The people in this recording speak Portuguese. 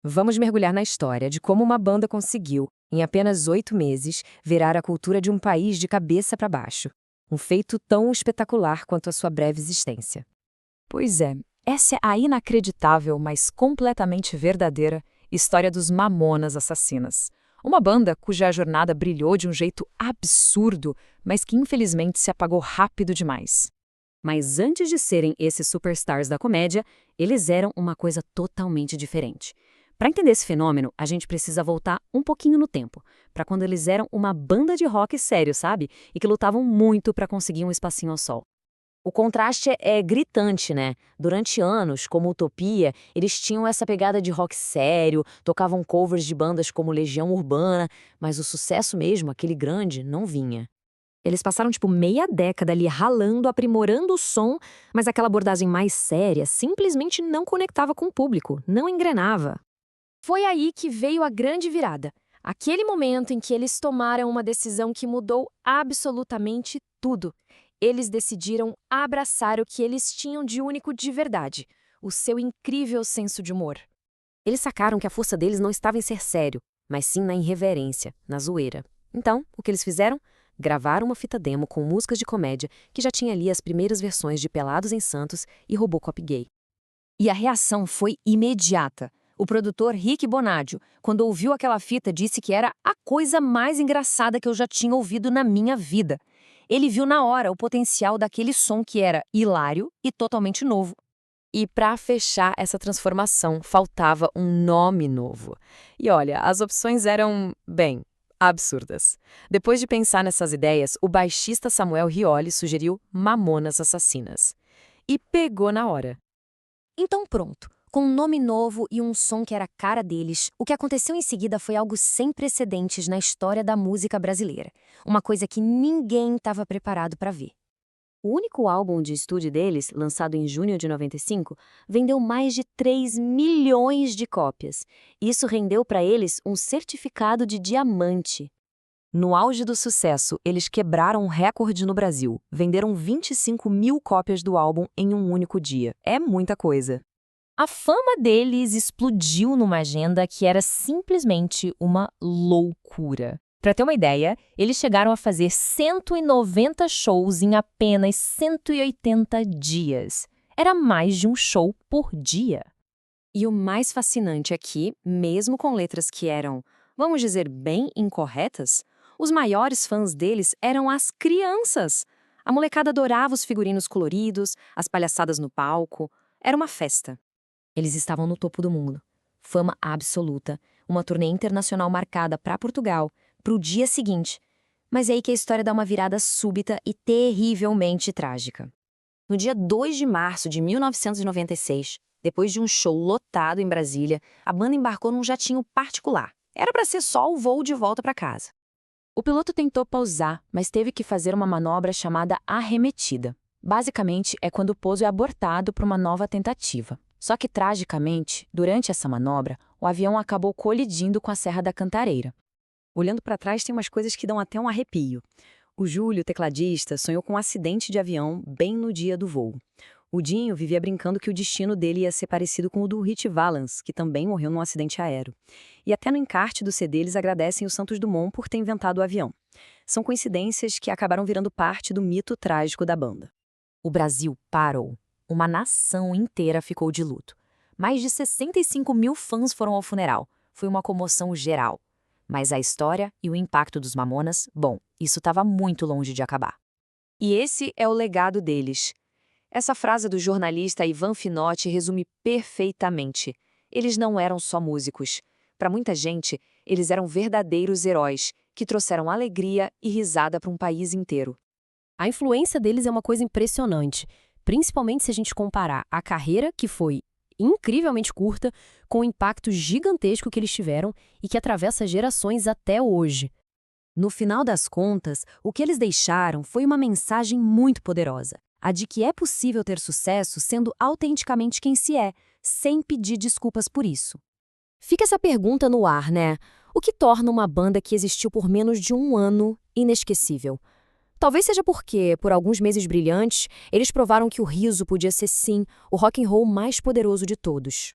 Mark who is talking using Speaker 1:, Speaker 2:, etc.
Speaker 1: Vamos mergulhar na história de como uma banda conseguiu, em apenas 8 meses, virar a cultura de um país de cabeça para baixo. Um feito tão espetacular quanto a sua breve existência.
Speaker 2: Pois é, essa é a inacreditável, mas completamente verdadeira história dos Mamonas Assassinas. Uma banda cuja jornada brilhou de um jeito absurdo, mas que infelizmente se apagou rápido demais.
Speaker 1: Mas antes de serem esses superstars da comédia, eles eram uma coisa totalmente diferente. Para entender esse fenômeno, a gente precisa voltar um pouquinho no tempo, para quando eles eram uma banda de rock sério, sabe? E que lutavam muito para conseguir um espacinho ao sol. O contraste é gritante, né? Durante anos, como Utopia, eles tinham essa pegada de rock sério, tocavam covers de bandas como Legião Urbana, mas o sucesso mesmo, aquele grande, não vinha. Eles passaram tipo meia década ali ralando, aprimorando o som, mas aquela abordagem mais séria simplesmente não conectava com o público, não engrenava. Foi aí que veio a grande virada. Aquele momento em que eles tomaram uma decisão que mudou absolutamente tudo. Eles decidiram abraçar o que eles tinham de único de verdade, o seu incrível senso de humor. Eles sacaram que a força deles não estava em ser sério, mas sim na irreverência, na zoeira. Então, o que eles fizeram? Gravaram uma fita demo com músicas de comédia que já tinha ali as primeiras versões de Pelados em Santos e Robocop Gay. E a reação foi imediata. O produtor Rick Bonadio, quando ouviu aquela fita, disse que era a coisa mais engraçada que eu já tinha ouvido na minha vida. Ele viu na hora o potencial daquele som que era hilário e totalmente novo. E para fechar essa transformação, faltava um nome novo. E olha, as opções eram, bem, absurdas. Depois de pensar nessas ideias, o baixista Samuel Rioli sugeriu Mamonas Assassinas. E pegou na hora. Então pronto. Com um nome novo e um som que era a cara deles, o que aconteceu em seguida foi algo sem precedentes na história da música brasileira. Uma coisa que ninguém estava preparado para ver. O único álbum de estúdio deles, lançado em junho de 95, vendeu mais de 3 milhões de cópias. Isso rendeu para eles um certificado de diamante. No auge do sucesso, eles quebraram um recorde no Brasil. Venderam 25 mil cópias do álbum em um único dia. É muita coisa. A fama deles explodiu numa agenda que era simplesmente uma loucura. Para ter uma ideia, eles chegaram a fazer 190 shows em apenas 180 dias. Era mais de um show por dia. E o mais fascinante aqui, mesmo com letras que eram, vamos dizer, bem incorretas, os maiores fãs deles eram as crianças. A molecada adorava os figurinos coloridos, as palhaçadas no palco. Era uma festa. Eles estavam no topo do mundo. Fama absoluta. Uma turnê internacional marcada para Portugal, para o dia seguinte. Mas é aí que a história dá uma virada súbita e terrivelmente trágica. No dia 2 de março de 1996, depois de um show lotado em Brasília, a banda embarcou num jatinho particular. Era para ser só o voo de volta para casa. O piloto tentou pousar, mas teve que fazer uma manobra chamada arremetida. Basicamente, é quando o pouso é abortado para uma nova tentativa. Só que, tragicamente, durante essa manobra, o avião acabou colidindo com a Serra da Cantareira. Olhando para trás, tem umas coisas que dão até um arrepio. O Júlio, tecladista, sonhou com um acidente de avião bem no dia do voo. O Dinho vivia brincando que o destino dele ia ser parecido com o do Ritchie Valens, que também morreu num acidente aéreo. E até no encarte do CD eles agradecem o Santos Dumont por ter inventado o avião. São coincidências que acabaram virando parte do mito trágico da banda. O Brasil parou. Uma nação inteira ficou de luto. Mais de 65 mil fãs foram ao funeral. Foi uma comoção geral. Mas a história e o impacto dos Mamonas, bom, isso estava muito longe de acabar. E esse é o legado deles. Essa frase do jornalista Ivan Finotti resume perfeitamente. Eles não eram só músicos. Para muita gente, eles eram verdadeiros heróis, que trouxeram alegria e risada para um país inteiro. A influência deles é uma coisa impressionante. Principalmente se a gente comparar a carreira, que foi incrivelmente curta, com o impacto gigantesco que eles tiveram e que atravessa gerações até hoje. No final das contas, o que eles deixaram foi uma mensagem muito poderosa, a de que é possível ter sucesso sendo autenticamente quem se é, sem pedir desculpas por isso. Fica essa pergunta no ar, né? O que torna uma banda que existiu por menos de um ano inesquecível? Talvez seja porque, por alguns meses brilhantes, eles provaram que o riso podia ser sim o rock and roll mais poderoso de todos.